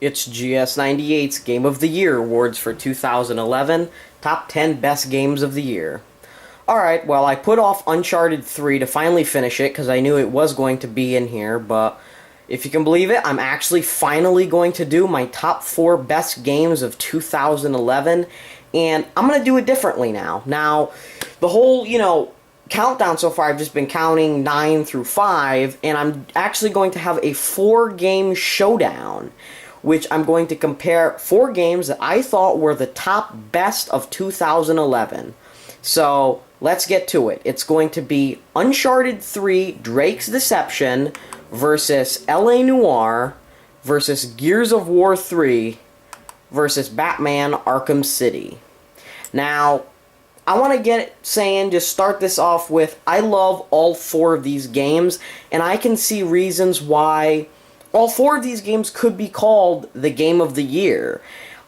It's GS98's Game of the Year awards for 2011, top 10 best games of the year. Alright, well, I put off Uncharted 3 to finally finish it because I knew it was going to be in here, but if you can believe it, I'm actually finally going to do my top 4 best games of 2011, and I'm going to do it differently now. Now, the whole, countdown so far, I've just been counting 9 through 5, and I'm actually going to have a 4-game showdown, which I'm going to compare 4 games that I thought were the top best of 2011. So, let's get to it. It's going to be Uncharted 3 Drake's Deception versus L.A. Noire versus Gears of War 3 versus Batman Arkham City. Now, I want to just start this off with, I love all 4 of these games, and I can see reasons why all 4 of these games could be called the Game of the Year.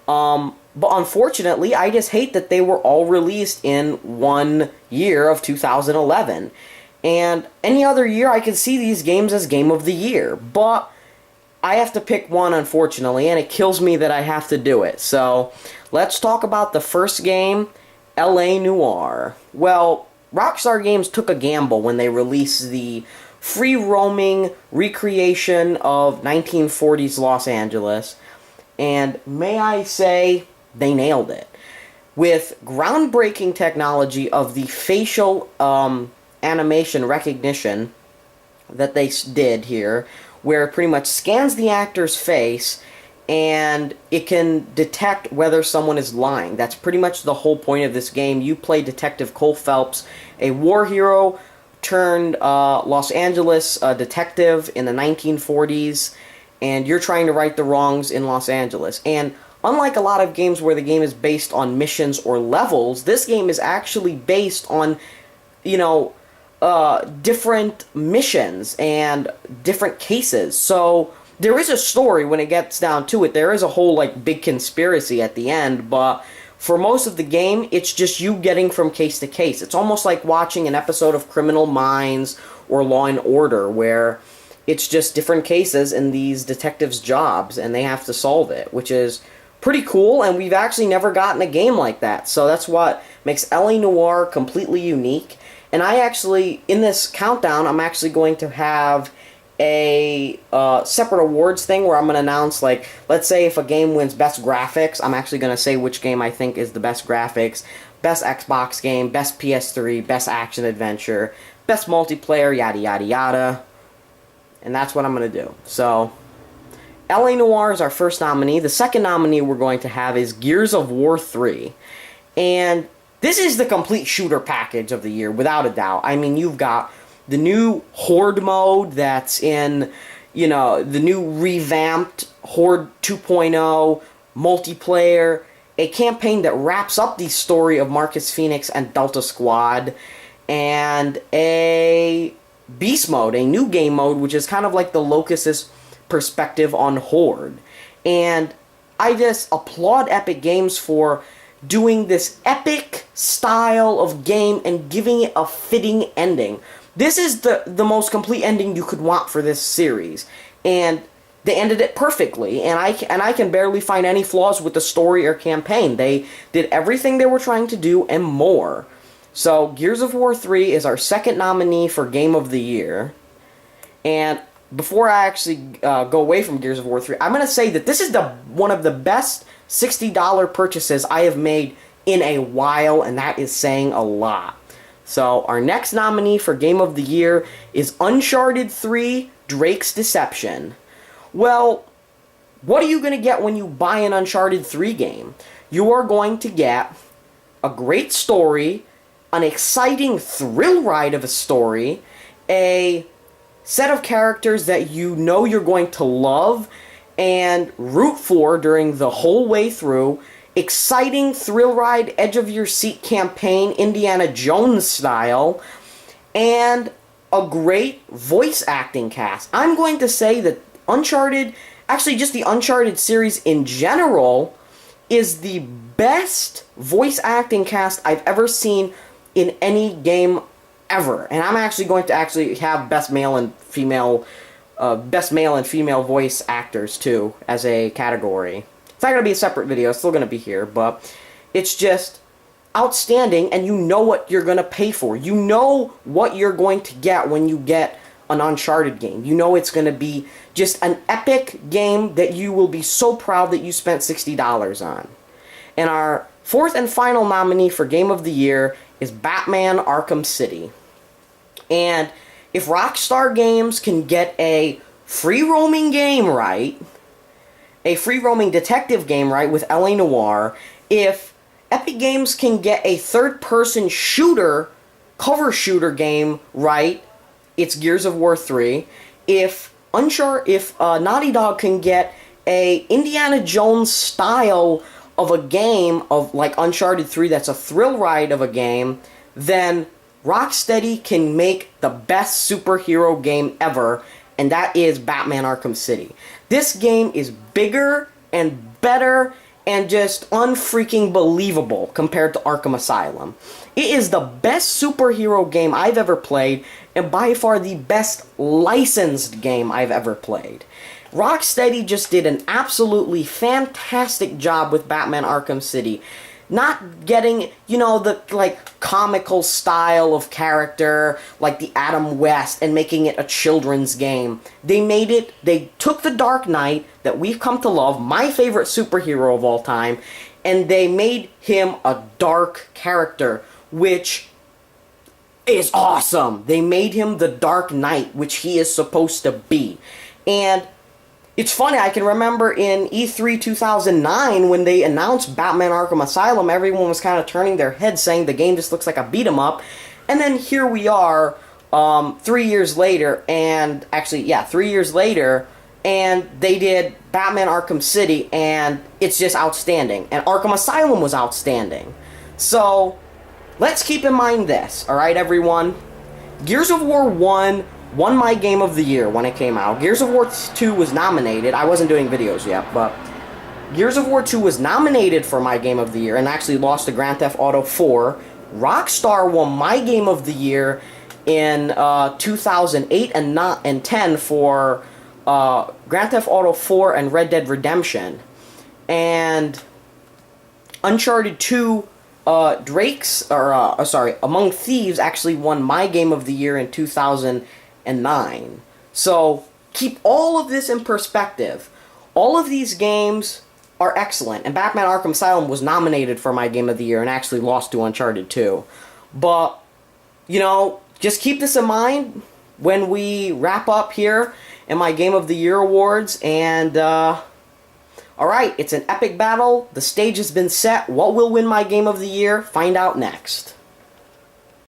But unfortunately, I just hate that they were all released in one year of 2011. And any other year, I could see these games as Game of the Year. But I have to pick one, unfortunately, and it kills me that I have to do it. So, let's talk about the first game, L.A. Noire. Well, Rockstar Games took a gamble when they released the free-roaming recreation of 1940s Los Angeles, and may I say, they nailed it. With groundbreaking technology of the facial animation recognition that they did here, where it pretty much scans the actor's face and it can detect whether someone is lying. That's pretty much the whole point of this game. You play Detective Cole Phelps, a war hero turned Los Angeles detective in the 1940s, and you're trying to right the wrongs in Los Angeles. And unlike a lot of games where the game is based on missions or levels, this game is actually based on, different missions and different cases. So there is a story when it gets down to it. There is a whole, big conspiracy at the end, but for most of the game, it's just you getting from case to case. It's almost like watching an episode of Criminal Minds or Law and Order, where it's just different cases in these detectives' jobs, and they have to solve it, which is pretty cool, and we've actually never gotten a game like that. So that's what makes L.A. Noire completely unique. And I actually, in this countdown, I'm actually going to have a separate awards thing where I'm going to announce, let's say if a game wins Best Graphics, I'm actually going to say which game I think is the best graphics, Best Xbox Game, Best PS3, Best Action Adventure, Best Multiplayer, yada yada yada. And that's what I'm going to do. So, L.A. Noire is our first nominee. The second nominee we're going to have is Gears of War 3. And this is the complete shooter package of the year, without a doubt. I mean, you've got the new Horde mode that's in, the new revamped Horde 2.0 multiplayer, a campaign that wraps up the story of Marcus Phoenix and Delta Squad, and a Beast mode, a new game mode, which is kind of like the Locust's perspective on Horde. And I just applaud Epic Games for doing this epic style of game and giving it a fitting ending. This is the most complete ending you could want for this series, and they ended it perfectly, and I can barely find any flaws with the story or campaign. They did everything they were trying to do and more. So Gears of War 3 is our second nominee for Game of the Year. And before I actually go away from Gears of War 3, I'm going to say that this is one of the best $60 purchases I have made in a while, and that is saying a lot. So our next nominee for Game of the Year is Uncharted 3 Drake's Deception. Well, what are you going to get when you buy an Uncharted 3 game? You are going to get a great story, an exciting thrill ride of a story, a set of characters that you're going to love and root for during the whole way through, exciting thrill ride, edge-of-your-seat campaign, Indiana Jones style, and a great voice acting cast. I'm going to say that Uncharted, actually just the Uncharted series in general, is the best voice acting cast I've ever seen in any game ever. And I'm actually going to have best male and female best male and female voice actors too as a category. It's not going to be a separate video, it's still going to be here, but it's just outstanding, and you know what you're going to pay for. You know what you're going to get when you get an Uncharted game. You know it's going to be just an epic game that you will be so proud that you spent $60 on. And our fourth and final nominee for Game of the Year is Batman Arkham City. And if Rockstar Games can get a free-roaming game right, a free-roaming detective game right with L.A. Noire, if Epic Games can get a third-person shooter, cover shooter game right, it's Gears of War 3. If Naughty Dog can get a Indiana Jones style of a game of like Uncharted 3 that's a thrill ride of a game, then Rocksteady can make the best superhero game ever, and that is Batman Arkham City. This game is bigger and better and just unfreaking believable compared to Arkham Asylum. It is the best superhero game I've ever played, and by far the best licensed game I've ever played. Rocksteady just did an absolutely fantastic job with Batman Arkham City. Not getting, the, comical style of character, like the Adam West, and making it a children's game. They took the Dark Knight, that we've come to love, my favorite superhero of all time, and they made him a dark character, which is awesome. They made him the Dark Knight, which he is supposed to be. And it's funny, I can remember in E3 2009 when they announced Batman Arkham Asylum, everyone was kind of turning their heads saying the game just looks like a beat-em-up. And then here we are, 3 years later, and actually, 3 years later, and they did Batman Arkham City, and it's just outstanding. And Arkham Asylum was outstanding. So, let's keep in mind this, alright everyone? Gears of War 1 won my Game of the Year when it came out. Gears of War 2 was nominated. I wasn't doing videos yet, but Gears of War 2 was nominated for my Game of the Year and actually lost to Grand Theft Auto 4. Rockstar won my Game of the Year in 2008 and 10 for Grand Theft Auto 4 and Red Dead Redemption. And Uncharted 2 Among Thieves actually won my Game of the Year in 2009. So, keep all of this in perspective. All of these games are excellent, and Batman Arkham Asylum was nominated for my Game of the Year and actually lost to Uncharted 2. But, just keep this in mind when we wrap up here in my Game of the Year awards, and, alright, it's an epic battle. The stage has been set. What will win my Game of the Year? Find out next.